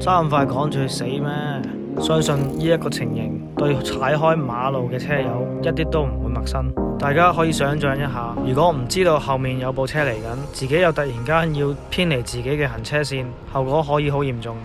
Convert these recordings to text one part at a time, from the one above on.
揸咁快趕住去死咩？相信呢一個情形對踩開馬路嘅車友一啲都唔會陌生。大家可以想象一下，如果唔知道後面有部車嚟緊，自己又突然間要偏離自己嘅行車線，後果可以好嚴重。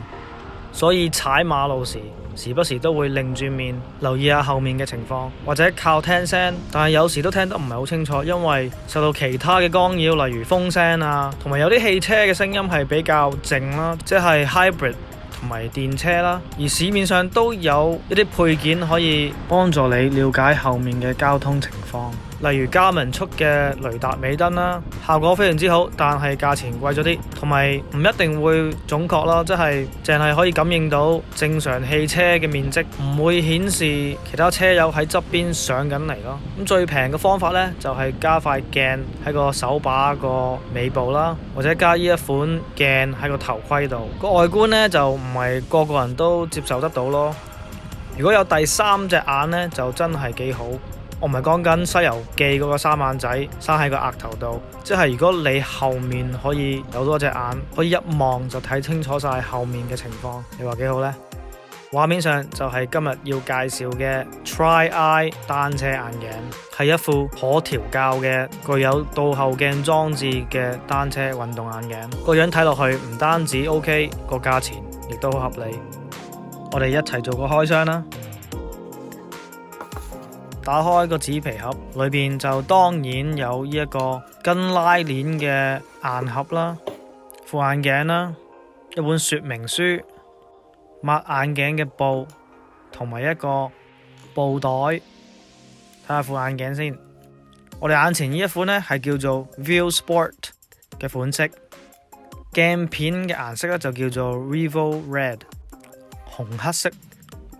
所以踩馬路時，時不時都會擰住面留意下後面嘅情況，或者靠聽聲，但係有時都聽得唔係好清楚，因為受到其他嘅干擾，例如風聲啊，同埋有啲汽車嘅聲音係比較靜啦，即係 hybrid 同埋電車啦。而市面上都有一啲配件可以幫助你了解後面嘅交通情況，例如加文速嘅雷達尾燈啦，效果非常之好，但係價錢貴咗啲，同埋唔一定會準確啦，即係淨係可以感應到正常汽車嘅面積，唔會顯示其他車友喺側邊上緊嚟咯。咁最平嘅方法呢，就係加塊鏡喺個手把個尾部啦，或者加呢一款鏡喺個頭盔度。個外觀呢，就唔係個個人都接受得到咯。如果有第三隻眼呢，就真係幾好。我唔係講緊《西遊記》嗰個三眼仔生喺個額頭度，即係如果你後面可以有多隻眼，可以一望就睇清楚晒後面嘅情況，你話幾好呢？畫面上就係今日要介紹嘅 Tri-Eye 單車眼鏡，係一副可調校嘅具有倒後鏡裝置嘅單車運動眼鏡。個樣睇落去唔單止 OK， 個價錢亦都好合理。我哋一齊做個開箱啦！打開個紙皮盒，裏邊就當然有呢一個跟拉鏈嘅硬盒啦、副眼鏡啦、一本說明書、抹眼鏡嘅布，同埋一個布袋。睇下副眼鏡先。我哋眼前呢一款呢係叫做 View Sport 嘅款式，鏡片嘅顏色呢就叫做 Revo Red 紅黑色。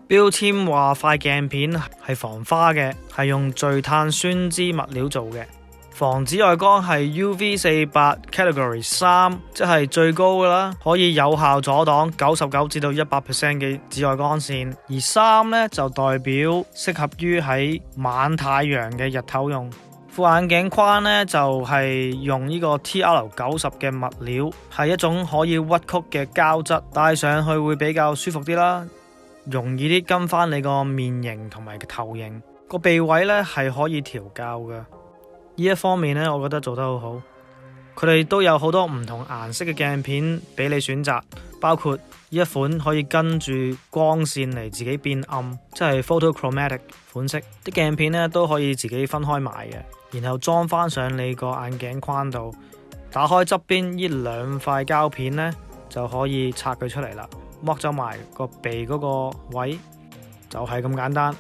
標籤話塊鏡片係防花嘅，係用聚碳酸酯物料做嘅，防紫外光係 UV48 Category 3，即係最高㗎啦，可以有效阻擋99至到100% 嘅紫外光線。而3呢，就代表適合於喺晚太陽嘅日頭用。副眼鏡框呢，就係用呢個 TR90 嘅物料，係一種可以屈曲嘅膠質，戴上去會比較舒服啲啦。容易啲跟翻你個面型同埋頭型，個鼻位呢係可以調校嘅。呢一方面呢，我覺得做得好好。佢哋都有好多唔同顏色嘅鏡片俾你選擇，包括呢一款可以跟住光線嚟自己變暗，即係 photochromatic 款式。啲鏡片呢都可以自己分開埋嘅，然後裝翻上你個眼鏡框度。打開側邊呢兩塊膠片呢，就可以拆佢出嚟啦。剝走埋個鼻嗰個位，就係咁簡單。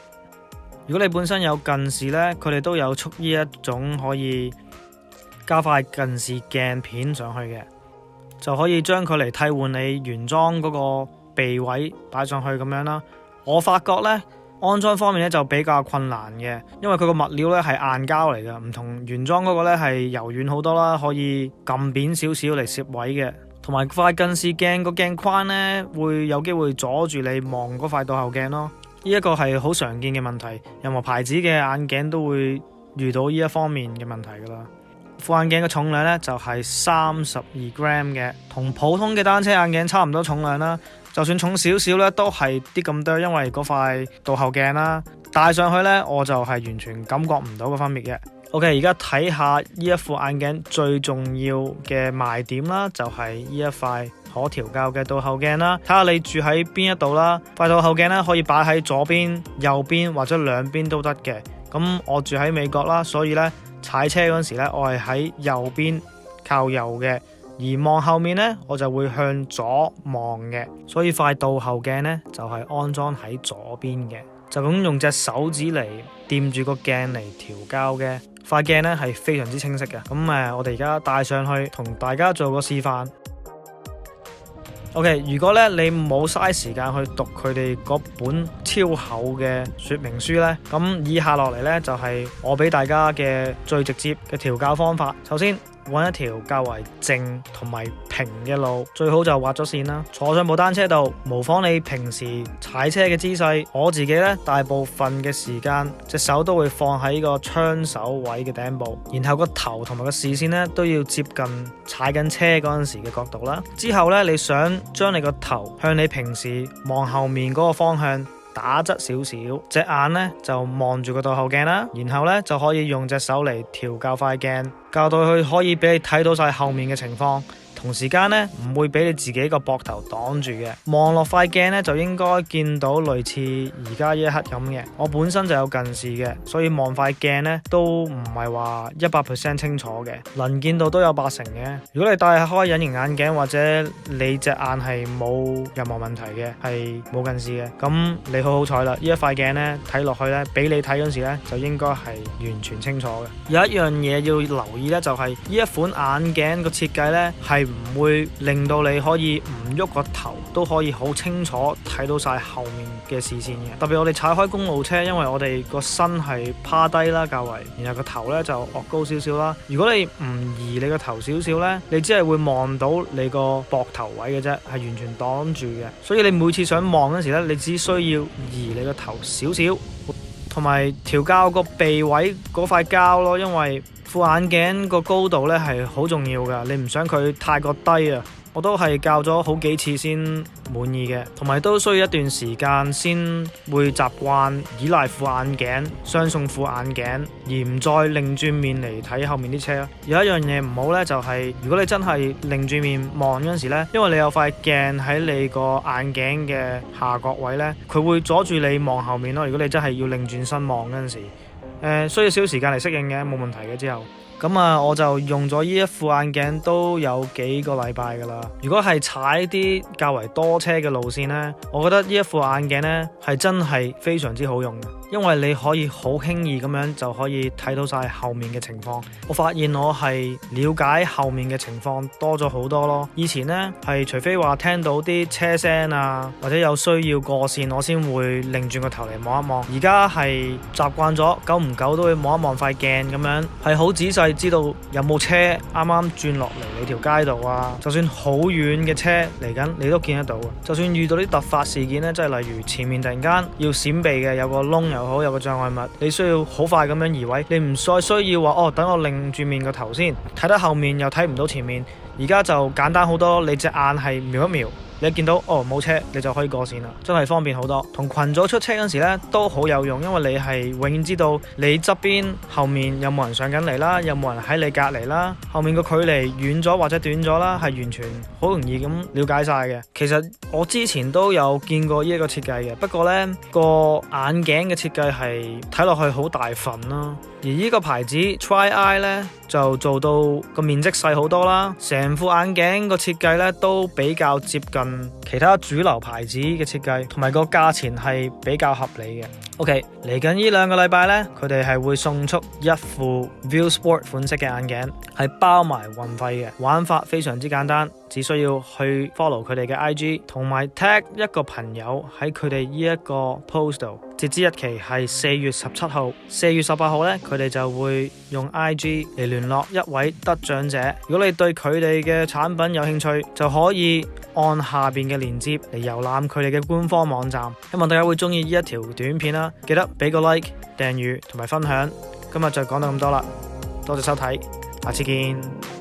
如果你本身有近視呢，佢哋都有出呢一種可以加塊近視鏡片上去嘅，就可以將佢嚟替換你原裝嗰個鼻位擺上去咁樣啦。我發覺呢，安裝方面呢就比較困難嘅，因為佢個物料呢係硬膠嚟嘅，唔同原裝嗰個呢係柔軟好多啦，可以撳扁少少嚟攝位嘅。同埋塊近視鏡個鏡框呢，會有機會阻住你望嗰塊倒後鏡咯。呢一個係好常見嘅問題，任何牌子嘅眼鏡都會遇到呢一方面嘅問題噶啦。副眼鏡嘅重量呢，就係32 gram 嘅，同普通嘅單車眼鏡差唔多重量啦。就算重少少呢，都係啲咁多，因為嗰塊倒後鏡啦，戴上去呢，我就係完全感覺唔到個分別嘅。OK， 而家睇下呢一副眼鏡最重要嘅賣點啦，就係呢一塊可調校嘅倒後鏡啦。睇下你住喺邊一度啦，塊倒後鏡咧可以擺喺左邊、右邊或者兩邊都得嘅。咁我住喺美國啦，所以呢踩車嗰時呢，我係喺右邊靠右嘅，而望後面呢，我就會向左望嘅。所以塊倒後鏡呢，就係安裝喺左邊嘅，就咁用隻手指嚟掂住個鏡嚟調校嘅。塊鏡呢係非常之清晰嘅，咁我哋而家戴上去同大家做個示範。OK， 如果咧你冇嘥時間去讀佢哋嗰本超厚嘅說明書呢，咁以下落嚟呢，就係我俾大家嘅最直接嘅調校方法。首先，揾一條較為靜同埋平嘅路，最好就畫咗線啦。坐上部單車度，模仿你平時踩車嘅姿勢。我自己呢，大部分嘅時間隻手都會放喺個槍手位嘅頂部，然後個頭同埋個視線呢都要接近踩緊車嗰陣時嘅角度啦。之後呢，你想將你個頭向你平時望後面嗰個方向打側少少，隻眼呢就望住個倒後鏡啦，然後呢就可以用隻手嚟調校塊鏡，校到佢可以俾你睇到晒後面嘅情況。同時間呢，唔會俾你自己個膊頭擋住嘅，望落塊鏡呢，就應該見到類似而家呢一刻咁嘅。我本身就有近視嘅，所以望塊鏡呢都唔係話100% 清楚嘅，能見度都有80%嘅。如果你戴開隱形眼鏡或者你隻眼係冇任何問題嘅，係冇近視嘅，咁你好好彩啦！呢一塊鏡呢睇落去呢，俾你睇嗰時呢，就應該係完全清楚嘅。有一樣嘢要留意呢，就係呢一款眼鏡個設計呢係唔會令到你可以唔喐個頭都可以好清楚睇到晒後面嘅視線嘅。特別我哋踩開公路車，因為我哋個身係趴低啦較為，然後個頭呢就昂高少少啦。如果你唔移你個頭少少呢，你只係會望到你個膊頭位嘅啫，係完全擋住嘅。所以你每次想望嗰時呢，你只需要移你個頭少少，同埋調校個鼻位嗰塊膠咯，因為副眼鏡個高度咧係好重要噶，你唔想佢太過低啊。我都係校咗好幾次先滿意嘅，同埋都需要一段時間先會習慣依賴副眼鏡、雙送副眼鏡，而唔再擰轉面嚟睇後面啲車。有一樣嘢唔好呢，就係如果你真係擰轉面望嗰陣時呢，因為你有塊鏡喺你個眼鏡嘅下角位呢，佢會阻住你望後面咯。如果你真係要擰轉身望嗰陣時，需要少時間嚟適應嘅，冇問題嘅之後。咁啊，我就用咗呢一副眼鏡都有幾個禮拜噶啦。如果係踩啲較為多車嘅路線呢，我覺得呢一副眼鏡呢係真係非常之好用嘅，因為你可以好輕易咁樣就可以睇到晒後面嘅情況。我發現我係了解後面嘅情況多咗好多咯。以前呢係除非話聽到啲車聲啊，或者有需要過線，我先會擰轉個頭嚟望一望。而家係習慣咗，久唔久都會望一望塊鏡咁樣，係好仔細知道有冇車啱啱轉落嚟你條街度啊。就算好遠嘅車嚟緊，你都見得到。就算遇到啲突發事件呢，即係例如前面突然間要閃避嘅，有個窿又好，有個障礙物，你需要好快咁樣移位，你唔再需要話等我擰住面個頭先，睇得後面又睇唔到前面。而家就簡單好多，你隻眼係瞄一瞄，你一見到冇車，你就可以過線啦，真係方便好多。同群組出車嗰時呢都好有用，因為你係永遠知道你側邊後面有冇人上緊嚟啦，有冇人喺你隔離啦，後面個距離遠咗或者短咗啦，係完全好容易咁了解晒嘅。其實我之前都有見過呢一個設計嘅，不過呢個眼鏡嘅設計係睇落去好大份啦。而呢個牌子 Tri Eye 呢就做到個面積細好多啦，成副眼鏡個設計呢都比較接近其他主流牌子嘅設計，同埋個價錢係比較合理嘅。OK， 嚟緊呢2個禮拜呢，佢哋係會送出一副 View Sport 款式嘅眼鏡，係包埋運費嘅。玩法非常之簡單，只需要去 follow 佢哋嘅 IG， 同埋 tag 一個朋友喺佢哋呢一個 post 度。截止日期係4月17號，4月18號呢，佢哋就會用 IG 嚟聯絡一位得獎者。如果你對佢哋嘅產品有興趣，就可以按下邊嘅鏈接嚟遊覽佢哋嘅官方網站。希望大家會中意呢一條短片啦，記得俾個 like、訂閱同埋分享。今日就講到咁多啦，多謝收睇，下次見。